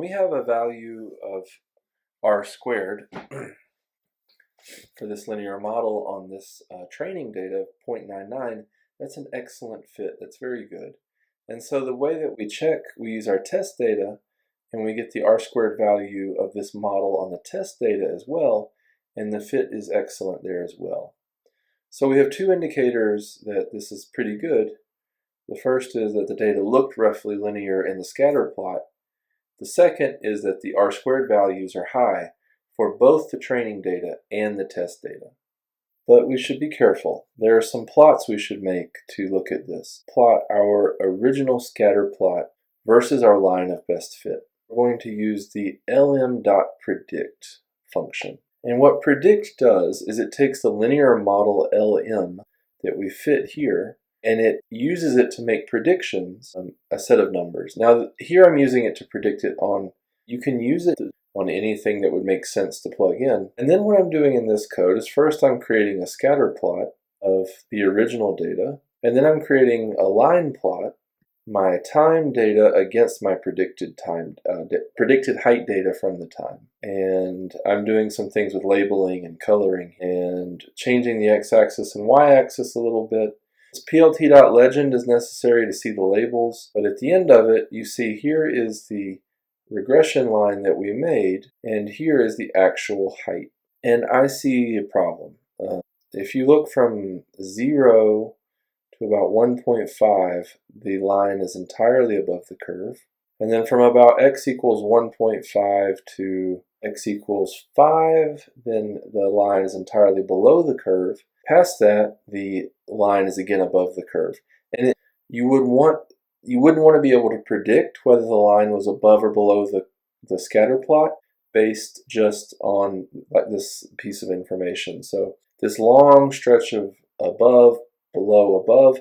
we have a value of r squared for this linear model on this training data of 0.99, that's an excellent fit. That's very good. And so the way that we check, we use our test data, and we get the r squared value of this model on the test data as well, and the fit is excellent there as well. So we have two indicators that this is pretty good. The first is that the data looked roughly linear in the scatter plot. The second is that the r squared values are high for both the training data and the test data. But we should be careful. There are some plots we should make to look at this. Plot our original scatter plot versus our line of best fit. We're going to use the lm.predict function. And what predict does is it takes the linear model LM that we fit here, and it uses it to make predictions on a set of numbers. Now here I'm using it to predict it on, you can use it on anything that would make sense to plug in. And then what I'm doing in this code is first I'm creating a scatter plot of the original data, and then I'm creating a line plot, my time data against my predicted height data from the time. And I'm doing some things with labeling and coloring and changing the x-axis and y-axis a little bit. This plt.legend is necessary to see the labels, but at the end of it, you see here is the regression line that we made, and here is the actual height. And I see a problem. If you look from 0 to about 1.5, the line is entirely above the curve. And then from about x equals 1.5 to x equals 5, then the line is entirely below the curve. Past that, the line is again above the curve. And you wouldn't want to be able to predict whether the line was above or below the scatter plot based just on this piece of information. So this long stretch of above, below, above,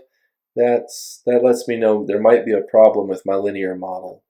that lets me know there might be a problem with my linear model.